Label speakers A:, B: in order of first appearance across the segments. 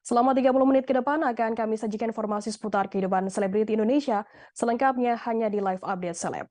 A: Selama 30 menit ke depan akan kami sajikan informasi seputar kehidupan selebriti Indonesia, selengkapnya hanya di Live Update Seleb.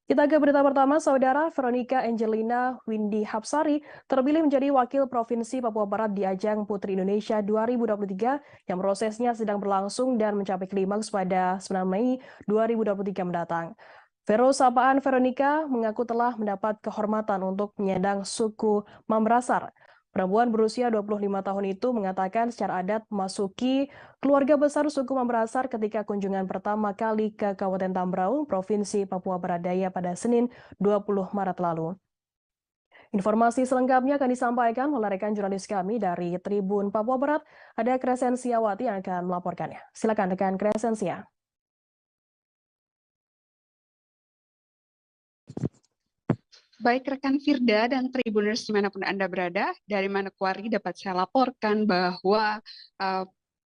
A: Kita ke berita pertama, Saudara Veronica Angelina Windy Hapsari terpilih menjadi Wakil Provinsi Papua Barat di Ajang Putri Indonesia 2023 yang prosesnya sedang berlangsung dan mencapai klimaks pada 9 Mei 2023 mendatang. Vero sapaan Veronica mengaku telah mendapat kehormatan untuk menyandang suku Mambrasar. Perempuan berusia 25 tahun itu mengatakan secara adat memasuki keluarga besar suku Mambrasar ketika kunjungan pertama kali ke Kabupaten Tambrau, Provinsi Papua Barat Daya pada Senin 20 Maret lalu. Informasi selengkapnya akan disampaikan oleh rekan jurnalis kami dari Tribun Papua Barat, ada Kresensiawati yang akan melaporkannya. Silakan rekan Kresensia.
B: Baik rekan Firda dan Tribuners dimanapun Anda berada, dari Manokwari dapat saya laporkan bahwa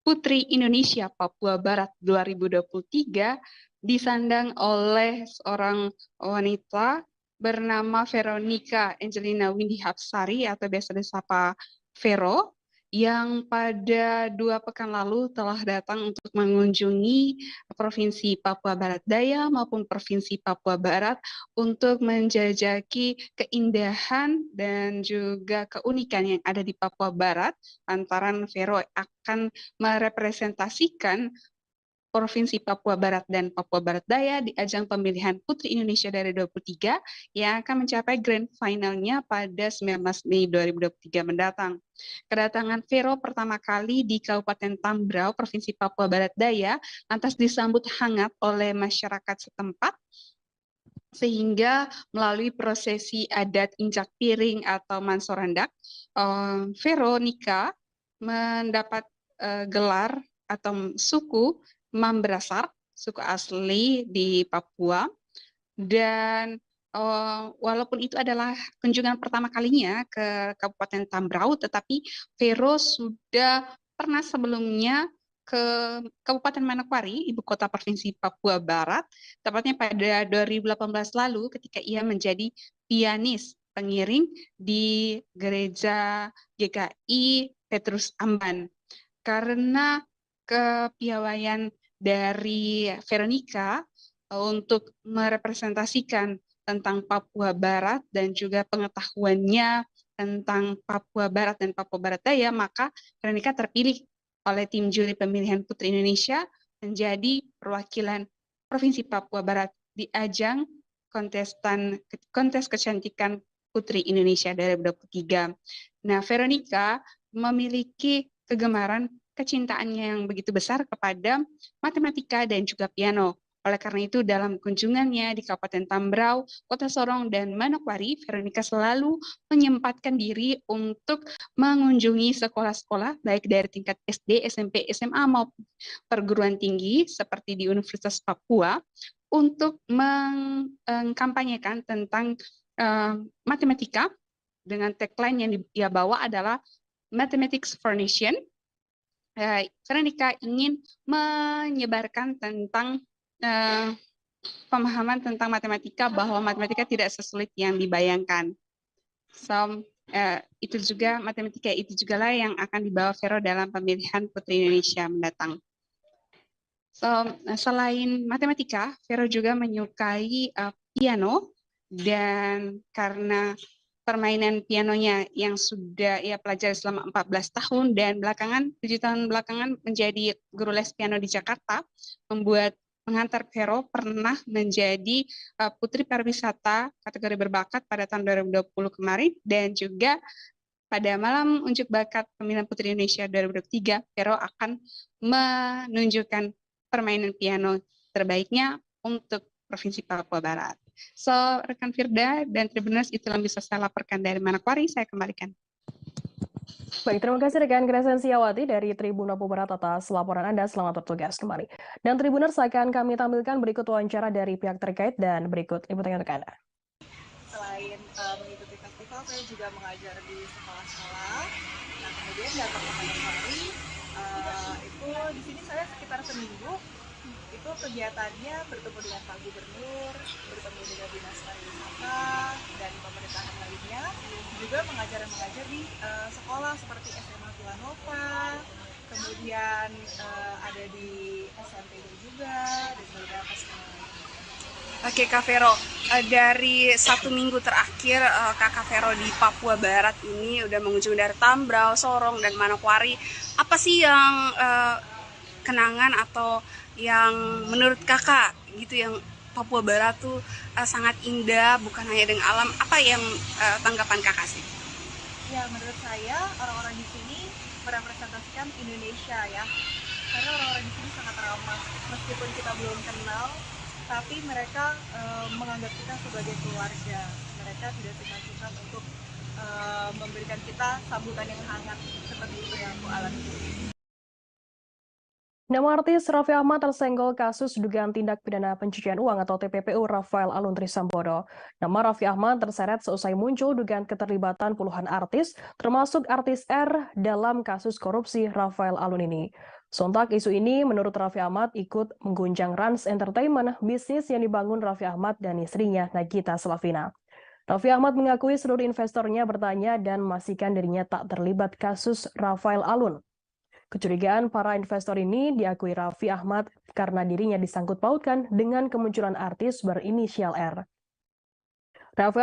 B: Putri Indonesia Papua Barat 2023 disandang oleh seorang wanita bernama Veronica Angelina Windy Hapsari atau biasa disapa Vero, yang pada 2 pekan lalu telah datang untuk mengunjungi Provinsi Papua Barat Daya maupun Provinsi Papua Barat untuk menjajaki keindahan dan juga keunikan yang ada di Papua Barat. Lantaran Vero akan merepresentasikan Provinsi Papua Barat dan Papua Barat Daya di ajang pemilihan Putri Indonesia dari 23 yang akan mencapai grand finalnya pada 19 Mei 2023 mendatang. Kedatangan Vero pertama kali di Kabupaten Tambrau, Provinsi Papua Barat Daya, lantas disambut hangat oleh masyarakat setempat, sehingga melalui prosesi adat injak piring atau mansorandak, Veronica mendapat gelar atau suku Mambrasar, suku asli di Papua, dan walaupun itu adalah kunjungan pertama kalinya ke Kabupaten Tambrau, tetapi Vero sudah pernah sebelumnya ke Kabupaten Manokwari, ibu kota Provinsi Papua Barat, tepatnya pada 2018 lalu ketika ia menjadi pianis pengiring di gereja GKI Petrus Amban. Karena kepiawaian dari Veronica untuk merepresentasikan tentang Papua Barat dan juga pengetahuannya tentang Papua Barat dan Papua Barat Daya, maka Veronica terpilih oleh tim juri pemilihan Putri Indonesia menjadi perwakilan Provinsi Papua Barat di ajang kontes kecantikan Putri Indonesia 2023. Nah, Veronica memiliki kegemaran kecintaannya yang begitu besar kepada matematika dan juga piano. Oleh karena itu, dalam kunjungannya di Kabupaten Tambrau, Kota Sorong, dan Manokwari, Veronica selalu menyempatkan diri untuk mengunjungi sekolah-sekolah, baik dari tingkat SD, SMP, SMA, maupun perguruan tinggi, seperti di Universitas Papua, untuk mengkampanyekan tentang matematika, dengan tagline yang dia bawa adalah Mathematics for Nation. Veronica ingin menyebarkan tentang pemahaman tentang matematika, bahwa matematika tidak sesulit yang dibayangkan. Itu juga matematika itu juga lah yang akan dibawa Vero dalam pemilihan Putri Indonesia mendatang. Selain matematika, Vero juga menyukai piano, dan karena permainan pianonya yang sudah ia pelajari selama 14 tahun dan 7 tahun belakangan menjadi guru les piano di Jakarta, membuat mengantar Vero pernah menjadi Putri Pariwisata kategori berbakat pada tahun 2020 kemarin, dan juga pada malam unjuk bakat pemilihan Putri Indonesia 2023, Vero akan menunjukkan permainan piano terbaiknya untuk Provinsi Papua Barat. Rekan Firda dan Tribuners, itulah yang bisa saya laporkan dari Manokwari. Saya kembalikan.
A: Baik, terima kasih rekan Kresensiawati dari Tribun Papua Barat atas laporan Anda. Selamat bertugas kembali. Dan Tribuners, akan kami tampilkan berikut wawancara dari pihak terkait dan berikut liputannya untuk Anda.
C: Selain mengikuti festival, saya juga mengajar di sekolah-sekolah. Nah, kemudian datang ke Manokwari, itu di sini saya sekitar seminggu. Itu kegiatannya bertemu dengan Pak Gubernur, bertemu dengan Dinas Pariwisata dan pemerintahan lainnya, juga mengajar di sekolah seperti SMA Villanova, kemudian ada di SMP juga, dan beberapa sekolah.
D: Oke Kak Vero, dari 1 minggu terakhir Kakak Vero di Papua Barat ini udah mengunjungi dari Tambrau, Sorong, dan Manokwari. Apa sih yang kenangan atau yang menurut Kakak gitu yang Papua Barat tuh sangat indah, bukan hanya dengan alam. Apa yang tanggapan Kakak sih?
C: Ya, menurut saya orang-orang di sini merepresentasikan Indonesia ya, karena orang-orang di sini sangat ramah. Meskipun kita belum kenal, tapi mereka menganggap kita sebagai keluarga. Mereka tidak sungkan-sungkan untuk memberikan kita sambutan yang hangat, seperti itu yang aku alami.
A: Nama artis Raffi Ahmad tersenggol kasus dugaan tindak pidana pencucian uang atau TPPU Rafael Alun Trisambodo. Nama Raffi Ahmad terseret seusai muncul dugaan keterlibatan puluhan artis, termasuk artis R dalam kasus korupsi Rafael Alun ini. Sontak isu ini menurut Raffi Ahmad ikut mengguncang Rans Entertainment, bisnis yang dibangun Raffi Ahmad dan istrinya Nagita Slavina. Raffi Ahmad mengakui seluruh investornya bertanya dan memastikan dirinya tak terlibat kasus Rafael Alun. Kecurigaan para investor ini diakui Raffi Ahmad karena dirinya disangkut pautkan dengan kemunculan artis berinisial R. Raffi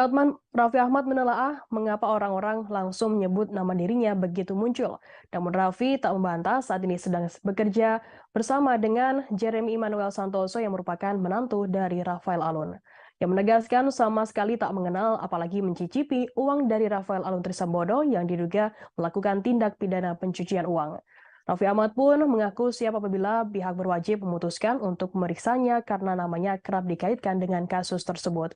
A: Ahmad menelaah mengapa orang-orang langsung menyebut nama dirinya begitu muncul. Namun Raffi tak membantah saat ini sedang bekerja bersama dengan Jeremy Emmanuel Santoso yang merupakan menantu dari Rafael Alun. Yang menegaskan sama sekali tak mengenal apalagi mencicipi uang dari Rafael Alun Trisambodo yang diduga melakukan tindak pidana pencucian uang. Raffi Ahmad pun mengaku siap apabila pihak berwajib memutuskan untuk memeriksanya karena namanya kerap dikaitkan dengan kasus tersebut.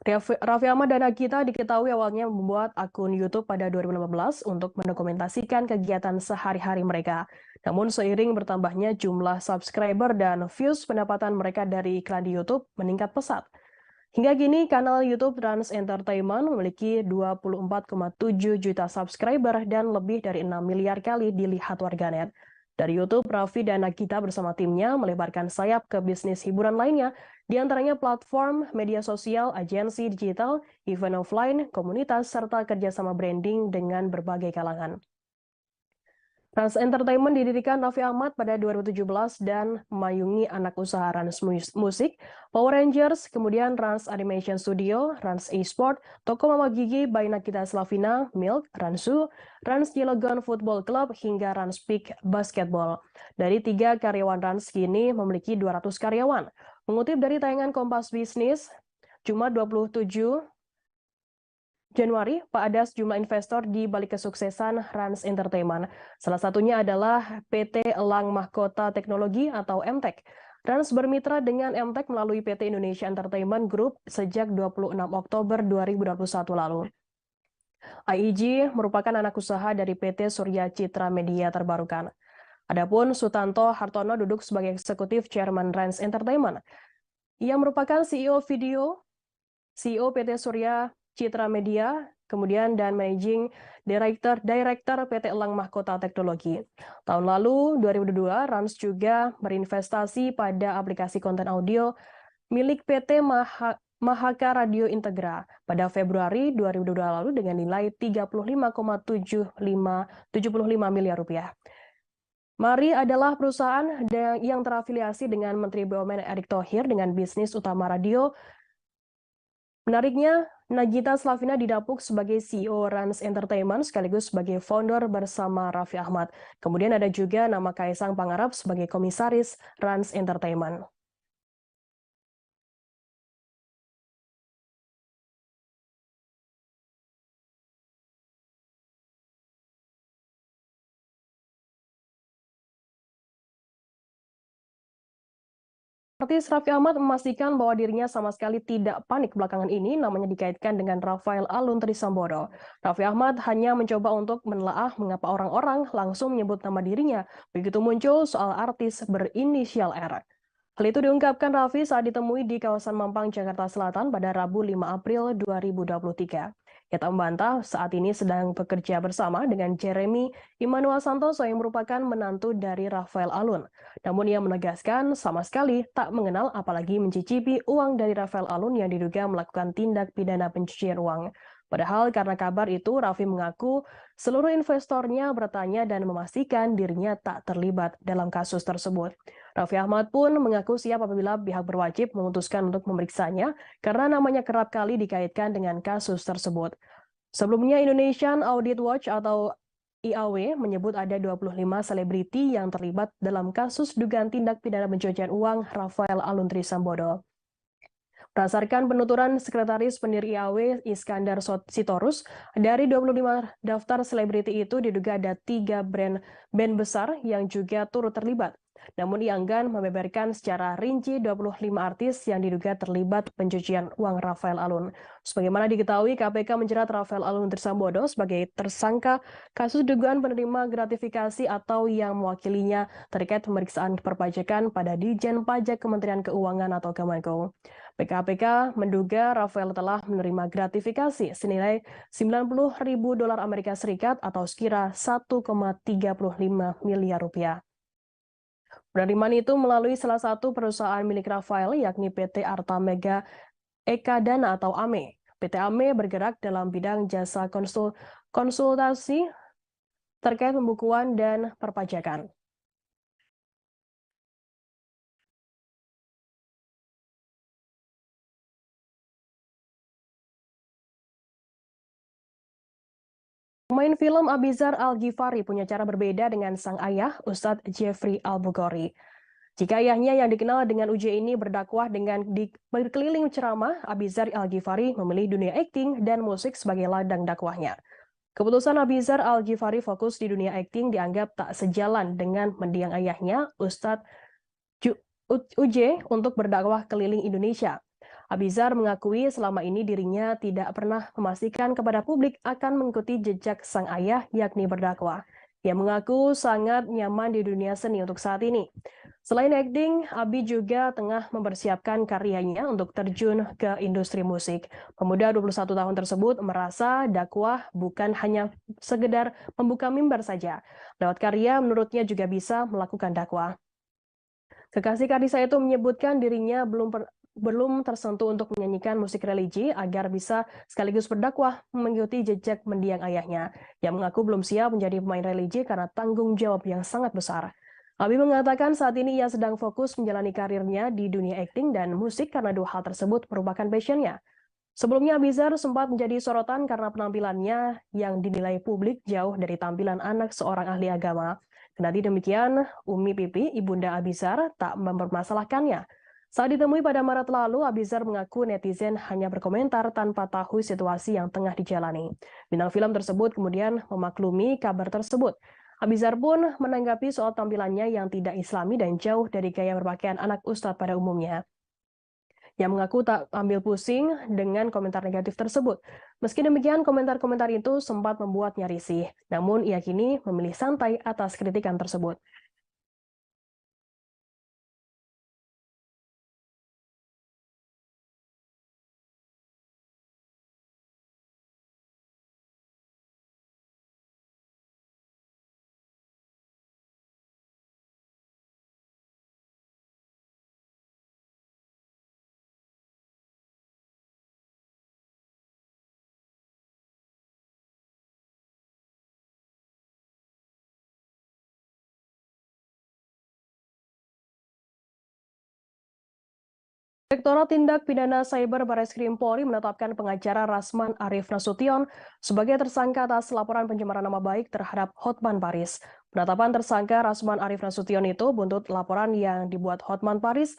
A: Raffi Ahmad dan Nagita diketahui awalnya membuat akun YouTube pada 2015 untuk mendokumentasikan kegiatan sehari-hari mereka. Namun seiring bertambahnya jumlah subscriber dan views, pendapatan mereka dari iklan di YouTube meningkat pesat. Hingga kini, kanal YouTube Rans Entertainment memiliki 24,7 juta subscriber dan lebih dari 6 miliar kali dilihat warganet. Dari YouTube, Raffi dan Nagita bersama timnya melebarkan sayap ke bisnis hiburan lainnya, di antaranya platform media sosial, agensi digital, event offline, komunitas, serta kerjasama branding dengan berbagai kalangan. Rans Entertainment didirikan Raffi Ahmad pada 2017 dan memayungi anak usaha Rans Musik, Power Rangers, kemudian Rans Animation Studio, Rans Esport, Toko Mama Gigi by Nagita Slavina, Milk, Ransu, Rans Cilegon Football Club, hingga Rans Peak Basketball. Dari 3 karyawan Rans kini memiliki 200 karyawan. Mengutip dari tayangan Kompas Bisnis, Jumat 27 Januari, Pak ada sejumlah investor di balik kesuksesan Rans Entertainment. Salah satunya adalah PT Elang Mahkota Teknologi atau MTEK. Rans bermitra dengan MTEK melalui PT Indonesia Entertainment Group sejak 26 Oktober 2021 lalu. IEG merupakan anak usaha dari PT Surya Citra Media Terbarukan. Adapun Sutanto Hartono duduk sebagai eksekutif chairman Rans Entertainment. Ia merupakan CEO PT Surya Citra Media, kemudian dan Managing Director PT Elang Mahkota Teknologi. Tahun lalu, 2022, Rans juga berinvestasi pada aplikasi konten audio milik PT Mahaka Radio Integra pada Februari 2022 lalu dengan nilai 35,75 miliar rupiah. Mari adalah perusahaan yang terafiliasi dengan Menteri BUMN Erick Thohir dengan bisnis utama radio. Menariknya, Nagita Slavina didapuk sebagai CEO Rans Entertainment sekaligus sebagai founder bersama Raffi Ahmad. Kemudian ada juga nama Kaisang Pangarep sebagai komisaris Rans Entertainment. Artis Raffi Ahmad memastikan bahwa dirinya sama sekali tidak panik belakangan ini, namanya dikaitkan dengan Rafael Alun Trisambodo. Raffi Ahmad hanya mencoba untuk menelaah mengapa orang-orang langsung menyebut nama dirinya begitu muncul soal artis berinisial R. Hal itu diungkapkan Raffi saat ditemui di kawasan Mampang, Jakarta Selatan pada Rabu 5 April 2023. Ia tak membantah saat ini sedang bekerja bersama dengan Jeremy Immanuel Santoso yang merupakan menantu dari Rafael Alun. Namun ia menegaskan sama sekali tak mengenal apalagi mencicipi uang dari Rafael Alun yang diduga melakukan tindak pidana pencucian uang. Padahal karena kabar itu, Raffi mengaku seluruh investornya bertanya dan memastikan dirinya tak terlibat dalam kasus tersebut. Raffi Ahmad pun mengaku siap apabila pihak berwajib memutuskan untuk memeriksanya karena namanya kerap kali dikaitkan dengan kasus tersebut. Sebelumnya Indonesian Audit Watch atau IAW menyebut ada 25 selebriti yang terlibat dalam kasus dugaan tindak pidana pencucian uang Rafael Alun Trisambodo. Berdasarkan penuturan Sekretaris Pendiri IAW Iskandar Sitorus, dari 25 daftar selebriti itu diduga ada 3 band besar yang juga turut terlibat. Namun ia enggan membeberkan secara rinci 25 artis yang diduga terlibat pencucian uang Rafael Alun. Sebagaimana diketahui, KPK menjerat Rafael Alun Trisambodo sebagai tersangka kasus dugaan penerima gratifikasi atau yang mewakilinya terkait pemeriksaan perpajakan pada Ditjen Pajak Kementerian Keuangan atau Kemenko. PKPK menduga Rafael telah menerima gratifikasi senilai 90.000 dolar Amerika Serikat atau sekira 1,35 miliar rupiah. Penerimaan itu melalui salah satu perusahaan milik Rafael yakni PT Arta Mega Eka Dana atau AME. PT AME bergerak dalam bidang jasa konsultasi terkait pembukuan dan perpajakan. Pemain film Abizar Al-Ghifari punya cara berbeda dengan sang ayah, Ustadz Jeffrey Al-Bukhari. Jika ayahnya yang dikenal dengan UJ ini berdakwah dengan berkeliling ceramah, Abizar Al-Ghifari memilih dunia akting dan musik sebagai ladang dakwahnya. Keputusan Abizar Al-Ghifari fokus di dunia akting dianggap tak sejalan dengan mendiang ayahnya, Ustadz UJ, untuk berdakwah keliling Indonesia. Abizar mengakui selama ini dirinya tidak pernah memastikan kepada publik akan mengikuti jejak sang ayah yakni berdakwah. Ia mengaku sangat nyaman di dunia seni untuk saat ini. Selain akting, Abi juga tengah mempersiapkan karyanya untuk terjun ke industri musik. Pemuda 21 tahun tersebut merasa dakwah bukan hanya sekedar membuka mimbar saja. Lewat karya menurutnya juga bisa melakukan dakwah. Kekasih Kadisa itu menyebutkan dirinya belum tersentuh untuk menyanyikan musik religi agar bisa sekaligus berdakwah mengikuti jejak mendiang ayahnya. Ia mengaku belum siap menjadi pemain religi karena tanggung jawab yang sangat besar. Abi mengatakan saat ini ia sedang fokus menjalani karirnya di dunia akting dan musik karena dua hal tersebut merupakan passionnya. Sebelumnya Abizar sempat menjadi sorotan karena penampilannya yang dinilai publik jauh dari tampilan anak seorang ahli agama. Kendati demikian, Umi Pipi, ibunda Abizar, tak mempermasalahkannya. Saat ditemui pada Maret lalu, Abizar mengaku netizen hanya berkomentar tanpa tahu situasi yang tengah dijalani. Bintang film tersebut kemudian memaklumi kabar tersebut. Abizar pun menanggapi soal tampilannya yang tidak islami dan jauh dari gaya berpakaian anak ustadz pada umumnya. Yang mengaku tak ambil pusing dengan komentar negatif tersebut. Meski demikian, komentar-komentar itu sempat membuatnya risih. Namun ia kini memilih santai atas kritikan tersebut. Direktorat Tindak Pidana Cyber Barreskrim Polri menetapkan pengacara Rasman Arif Nasution sebagai tersangka atas laporan pencemaran nama baik terhadap Hotman Paris. Penetapan tersangka Rasman Arif Nasution itu buntut laporan yang dibuat Hotman Paris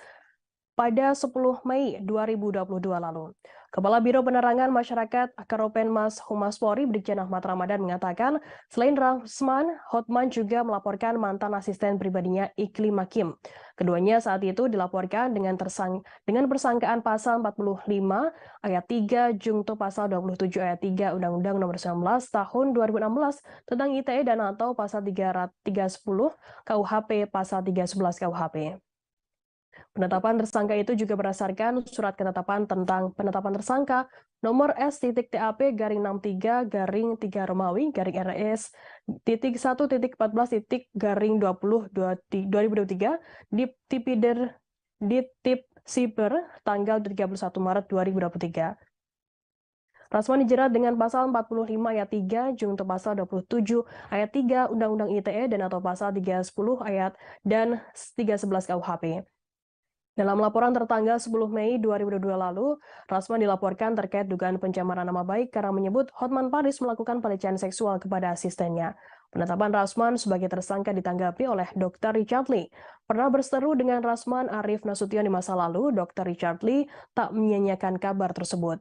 A: pada 10 Mei 2022 lalu. Kepala Biro Penerangan Masyarakat Karopenmas Humas Polri Brigjen Ahmad Ramadan mengatakan, selain Rasman, Hotman juga melaporkan mantan asisten pribadinya Ikli Makim. Keduanya saat itu dilaporkan dengan persangkaan pasal 45 ayat 3 Jungto pasal 27 ayat 3 Undang-Undang Nomor 19 Tahun 2016 tentang ITE dan atau pasal 310 KUHP pasal 311 KUHP. Penetapan tersangka itu juga berdasarkan surat ketetapan tentang penetapan tersangka nomor S.TAP-63-3 Romawi RS .1.14.2023 di Tipidер di Tip Siber tanggal 31 Maret 2023. Rasman dijerat dengan pasal 45 ayat 3 junto pasal 27 ayat 3 Undang-Undang ITE dan atau pasal 310 ayat dan 311 KUHP. Dalam laporan tertanggal 10 Mei 2022 lalu, Rasman dilaporkan terkait dugaan pencemaran nama baik karena menyebut Hotman Paris melakukan pelecehan seksual kepada asistennya. Penetapan Rasman sebagai tersangka ditanggapi oleh Dr. Richard Lee. Pernah berseteru dengan Rasman Arief Nasution di masa lalu, Dr. Richard Lee tak menyanyiakan kabar tersebut.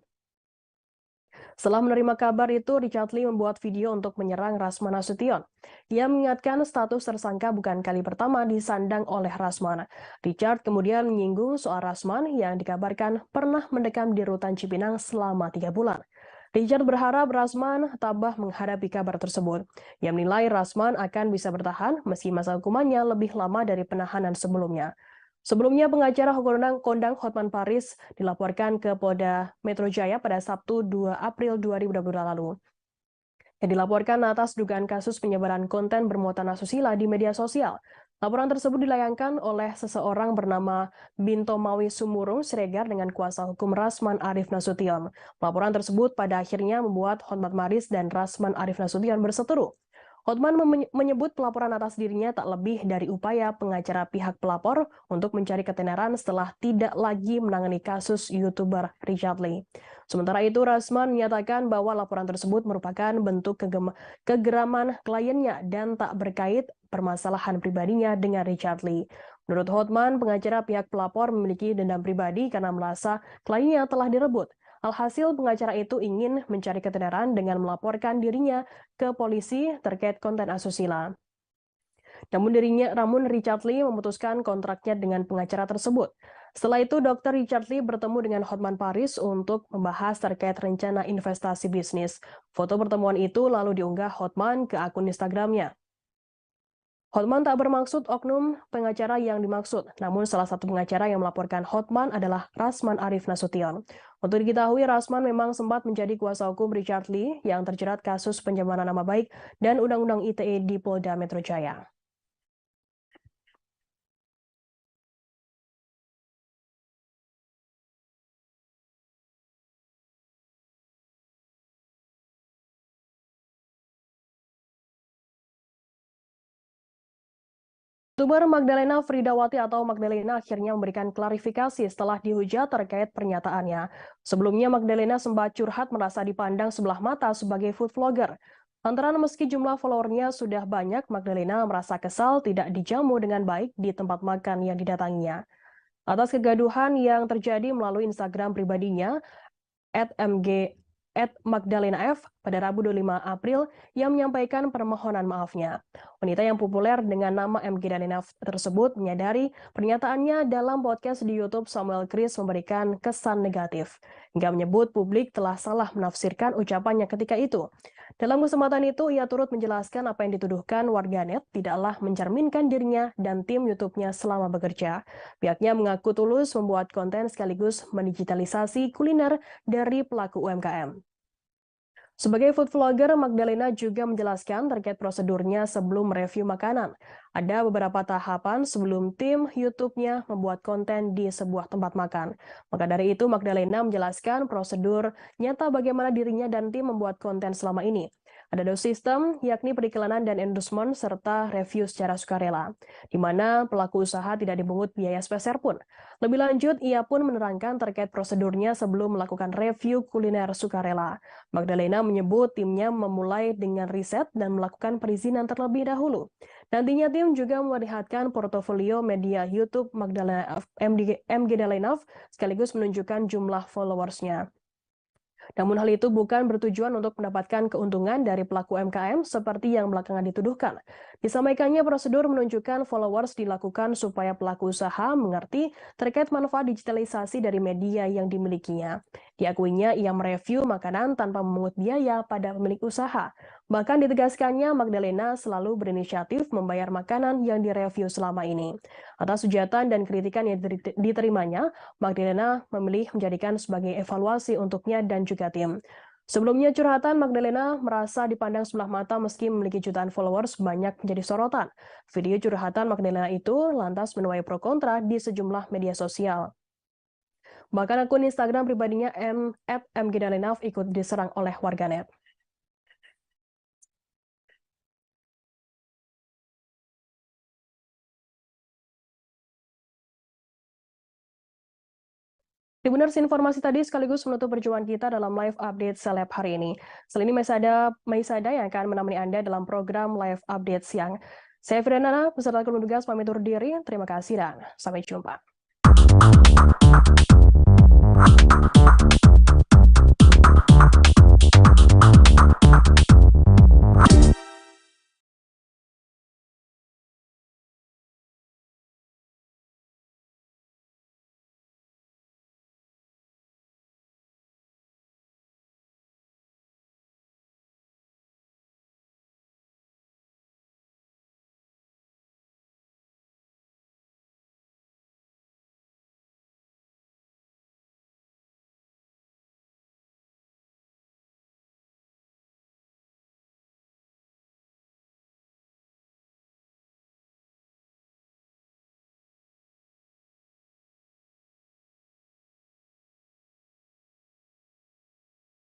A: Setelah menerima kabar itu, Richard Lee membuat video untuk menyerang Rasman Nasution. Ia mengingatkan status tersangka bukan kali pertama disandang oleh Rasman. Richard kemudian menyinggung soal Rasman yang dikabarkan pernah mendekam di rutan Cipinang selama 3 bulan. Richard berharap Rasman tabah menghadapi kabar tersebut. Ia menilai Rasman akan bisa bertahan meski masa hukumannya lebih lama dari penahanan sebelumnya. Sebelumnya, pengacara kondang Hotman Paris dilaporkan ke Polda Metro Jaya pada Sabtu 2 April 2022 lalu. Yang dilaporkan atas dugaan kasus penyebaran konten bermuatan asusila di media sosial. Laporan tersebut dilayangkan oleh seseorang bernama Binto Mawi Sumurung Siregar dengan kuasa hukum Rasman Arief Nasution. Laporan tersebut pada akhirnya membuat Hotman Paris dan Rasman Arief Nasution berseteru. Hotman menyebut pelaporan atas dirinya tak lebih dari upaya pengacara pihak pelapor untuk mencari ketenaran setelah tidak lagi menangani kasus YouTuber Richard Lee. Sementara itu, Rasman menyatakan bahwa laporan tersebut merupakan bentuk kegeraman kliennya dan tak berkait permasalahan pribadinya dengan Richard Lee. Menurut Hotman, pengacara pihak pelapor memiliki dendam pribadi karena merasa kliennya telah direbut. Alhasil, pengacara itu ingin mencari ketenaran dengan melaporkan dirinya ke polisi terkait konten asusila. Namun Richard Lee memutuskan kontraknya dengan pengacara tersebut. Setelah itu, Dr. Richard Lee bertemu dengan Hotman Paris untuk membahas terkait rencana investasi bisnis. Foto pertemuan itu lalu diunggah Hotman ke akun Instagramnya. Hotman tak bermaksud oknum pengacara yang dimaksud, namun salah satu pengacara yang melaporkan Hotman adalah Rasman Arief Nasution. Untuk diketahui, Rasman memang sempat menjadi kuasa hukum Richard Lee yang terjerat kasus pencemaran nama baik dan Undang-Undang ITE di Polda Metro Jaya. YouTuber Magdalena Fridawati atau Magdalena akhirnya memberikan klarifikasi setelah dihujat terkait pernyataannya. Sebelumnya Magdalena sempat curhat merasa dipandang sebelah mata sebagai food vlogger. Lantaran meski jumlah followernya sudah banyak, Magdalena merasa kesal tidak dijamu dengan baik di tempat makan yang didatanginya. Atas kegaduhan yang terjadi melalui Instagram pribadinya, @Magdalena F pada Rabu 25 April yang menyampaikan permohonan maafnya. Wanita yang populer dengan nama Magdalena F tersebut menyadari pernyataannya dalam podcast di YouTube Samuel Chris memberikan kesan negatif, hingga menyebut publik telah salah menafsirkan ucapannya ketika itu. Dalam kesempatan itu, ia turut menjelaskan apa yang dituduhkan warganet tidaklah mencerminkan dirinya dan tim YouTube-nya selama bekerja. Pihaknya mengaku tulus membuat konten sekaligus mendigitalisasi kuliner dari pelaku UMKM. Sebagai food vlogger, Magdalena juga menjelaskan terkait prosedurnya sebelum mereview makanan. Ada beberapa tahapan sebelum tim YouTube-nya membuat konten di sebuah tempat makan. Maka dari itu, Magdalena menjelaskan prosedur nyata bagaimana dirinya dan tim membuat konten selama ini. Ada 2 sistem, yakni periklanan dan endorsement, serta review secara sukarela, di mana pelaku usaha tidak dipungut biaya sepeser pun. Lebih lanjut, ia pun menerangkan terkait prosedurnya sebelum melakukan review kuliner sukarela. Magdalena menyebut timnya memulai dengan riset dan melakukan perizinan terlebih dahulu. Nantinya tim juga melihatkan portofolio media YouTube Magdalena sekaligus menunjukkan jumlah followersnya. Namun hal itu bukan bertujuan untuk mendapatkan keuntungan dari pelaku UMKM seperti yang belakangan dituduhkan. Disampaikannya prosedur menunjukkan followers dilakukan supaya pelaku usaha mengerti terkait manfaat digitalisasi dari media yang dimilikinya. Diakuinya ia mereview makanan tanpa memungut biaya pada pemilik usaha. Bahkan ditegaskannya Magdalena selalu berinisiatif membayar makanan yang direview selama ini. Atas hujatan dan kritikan yang diterimanya, Magdalena memilih menjadikan sebagai evaluasi untuknya dan juga tim. Sebelumnya curhatan Magdalena merasa dipandang sebelah mata meski memiliki jutaan followers banyak menjadi sorotan. Video curhatan Magdalena itu lantas menuai pro kontra di sejumlah media sosial. Bahkan akun Instagram pribadinya @mgdalenaf ikut diserang oleh warganet. Tribuners, informasi tadi sekaligus menutup perjumpaan kita dalam live update seleb hari ini. Selain ini Maisada yang akan menemani Anda dalam program live update siang. Saya Firdana, beserta kru tugas pamit undur diri. Terima kasih dan sampai jumpa.